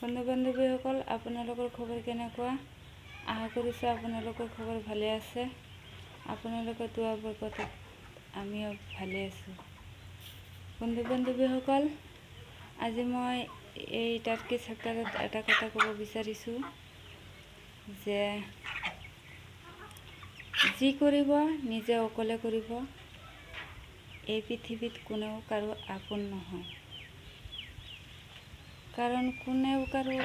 বন্ধু বান্ধৱীসকল, আপোনালোকৰ খবৰ কেনেকুৱা? আশা কৰিছোঁ আপোনালোকৰ খবৰ ভালে আছে। আপোনালোকৰ দুৱাৰ বৰকতত আমিও ভালে আছোঁ। বন্ধু বান্ধৱীসকল, আজি মই এই টাৰ্কি চেপ্টাৰত এটা কথা ক'ব বিচাৰিছোঁ যে যি কৰিব নিজে অকলে কৰিব। এই পৃথিৱীত কোনেও কাৰো আপোন নহয়, কাৰণ কোনেও কাৰো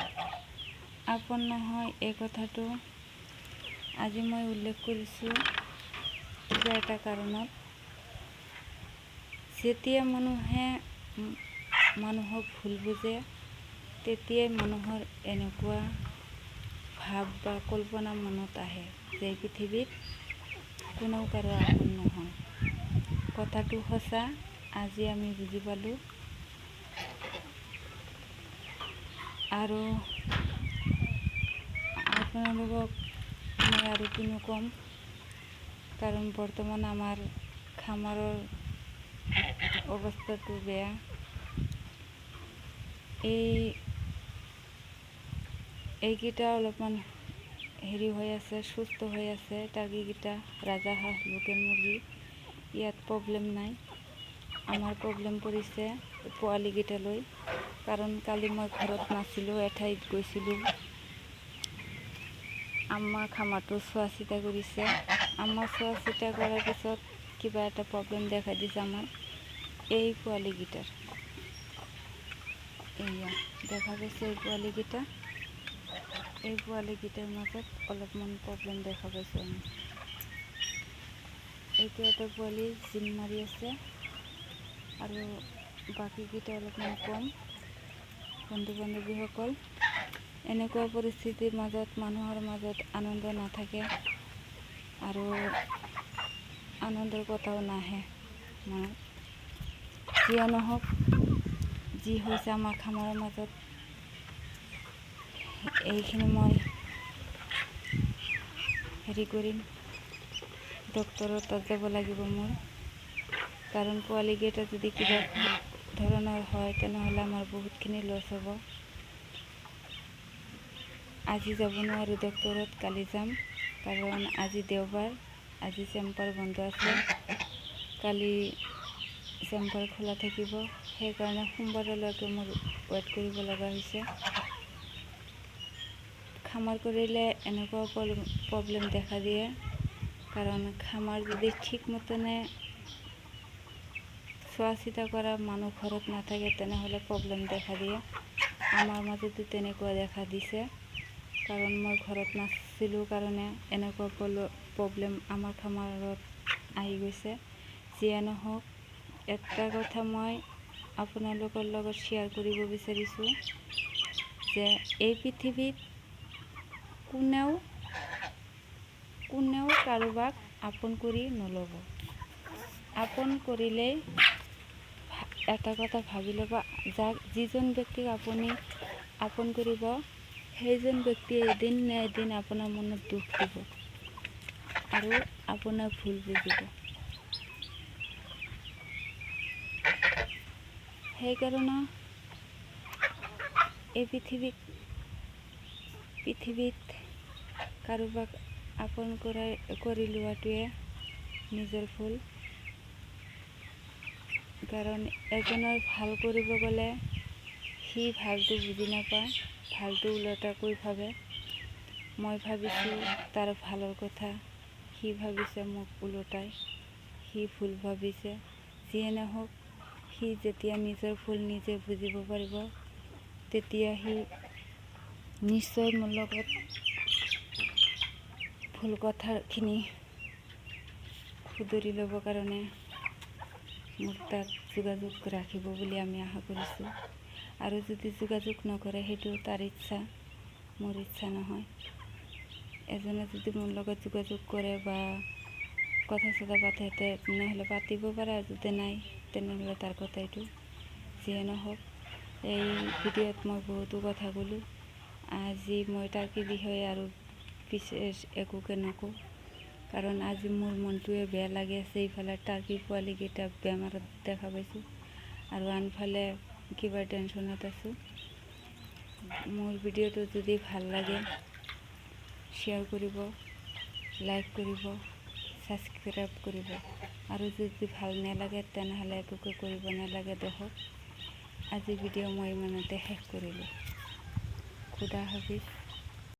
আপোন নহয় এই কথাটো আজি মই উল্লেখ কৰিছোঁ যে এটা কাৰণত। যেতিয়া মানুহে মানুহক ভুল বুজে, তেতিয়াই মানুহৰ এনেকুৱা ভাৱ বা কল্পনা মনত আহে যে পৃথিৱীত কোনেও কাৰো আপোন নহয়। কথাটো সঁচা, আজি আমি বুজি পালোঁ। আৰু আপোনালোকক মই আৰু কিনো ক'ম, কাৰণ বৰ্তমান আমাৰ খামাৰৰ অৱস্থাটো বেয়া। এইকেইটা অলপমান হেৰি হৈ আছে, সুস্থ হৈ আছে। টাৰ্কিকেইটা ৰাজাহাঁহ, লোকেল মুৰ্গী, ইয়াত প্ৰব্লেম নাই। আমাৰ প্ৰব্লেম পৰিছে পোৱালিকেইটালৈ, কাৰণ কালি মই ঘৰত নাছিলোঁ, এঠাইত গৈছিলোঁ। আমাৰ খামাৰটো চোৱা চিতা কৰিছে। আমাৰ চোৱা চিতা কৰাৰ পিছত কিবা এটা প্ৰব্লেম দেখা দিছে আমাৰ এই পোৱালিকেইটাৰ। এয়া দেখা পাইছে এই পোৱালিকেইটা, এই পোৱালিকেইটাৰ মাজত অলপমান প্ৰব্লেম দেখা পাইছোঁ আমি। এইটো এটা পোৱালি জিম মাৰি আছে আৰু বাকীকেইটা অলপমান কম। বন্ধু বান্ধৱীসকল, এনেকুৱা পৰিস্থিতিৰ মাজত মানুহৰ মাজত আনন্দ নাথাকে আৰু আনন্দৰ কথাও নাহে মনত। যিয়ে নহওক, যি হৈছে আমাৰ খামাৰৰ মাজত, এইখিনি মই হেৰি কৰিম, ডক্তৰৰ তাত যাব লাগিব মোৰ, কাৰণ পোৱালিকেইটা যদি কিবা ধৰণৰ হয় তেনেহ'লে আমাৰ বহুতখিনি লছ হ'ব। আজি যাব নোৱাৰোঁ ডক্তৰত, কালি যাম, কাৰণ আজি দেওবাৰ, আজি চেম্বাৰ বন্ধ আছে। কালি চেম্বাৰ খোলা থাকিব, সেইকাৰণে সোমবাৰলৈকে মোৰ ৱেইট কৰিব লগা হৈছে। খামাৰ কৰিলে এনেকুৱা প্ৰব্লেম দেখা দিয়ে, কাৰণ খামাৰ যদি ঠিক মতেনে চোৱা চিতা কৰা মানুহ ঘৰত নাথাকে তেনেহ'লে প্ৰব্লেম দেখা দিয়ে। আমাৰ মাজতো তেনেকুৱা দেখা দিছে, কাৰণ মই ঘৰত নাছিলোঁ কাৰণে এনেকুৱা প্ৰব্লেম আমাৰ খামাৰত আহি গৈছে। যিয়ে নহওক, এটা কথা মই আপোনালোকৰ লগত শ্বেয়াৰ কৰিব বিচাৰিছোঁ যে এই পৃথিৱীত কোনেও কাৰোবাক আপোন কৰি নল'ব। আপোন কৰিলেই এটা কথা ভাবি ল'ব, যিজন ব্যক্তিক আপুনি আপোন কৰিব, সেইজন ব্যক্তিয়ে এদিন নে এদিন আপোনাৰ মনত দুখ দিব আৰু আপোনাক ভুল বুজিব। সেইকাৰণে এই পৃথিৱীত কাৰোবাক আপোন কৰি লোৱাটোৱে নিজৰ ভুল। কাৰণ এজনৰ ভাল কৰিব গ'লে সি ভালটো বুজি নাপায়, ভালটো ওলোটাকৈ ভাবে। মই ভাবিছোঁ তাৰ ভালৰ কথা, সি ভাবিছে মোক ওলোটাই, সি ভুল ভাবিছে। যিয়ে নহওক, সি যেতিয়া নিজৰ ভুল নিজে বুজিব পাৰিব, তেতিয়া সি নিশ্চয় মোৰ লগত ভুল কথাখিনি শুধৰি ল'বৰ কাৰণে মোৰ তাত যোগাযোগ ৰাখিব বুলি আমি আশা কৰিছোঁ। আৰু যদি যোগাযোগ নকৰে সেইটো তাৰ ইচ্ছা, মোৰ ইচ্ছা নহয়। এজনে যদি মোৰ লগত যোগাযোগ কৰে বা কথা চথা পাতে তেনেহ'লে পাতিব পাৰে, আৰু যদি নাই তেনেহ'লে তাৰ কথা এইটো। যিয়ে নহওক, এই ভিডিঅ'ত মই বহুতো কথা ক'লোঁ। আজি মই টাৰ্কিৰ বিষয়ে আৰু বিশেষ একোকে নকওঁ, কাৰণ আজি মোৰ মনটোৱে বেয়া লাগি আছে। ইফালে টাৰ্কি পোৱালিকেইটা বেমাৰত দেখা পাইছোঁ আৰু আনফালে কিবা টেনশ্যনত আছোঁ। মোৰ ভিডিঅ'টো যদি ভাল লাগে শ্বেয়াৰ কৰিব, লাইক কৰিব, ছাবস্ক্ৰাইব কৰিব। আৰু যদি ভাল নালাগে তেনেহ'লে একোকে কৰিব নালাগে। দেখক আজি ভিডিঅ' মই ইমানতে শেষ কৰিলোঁ। খুদা হাফিজ।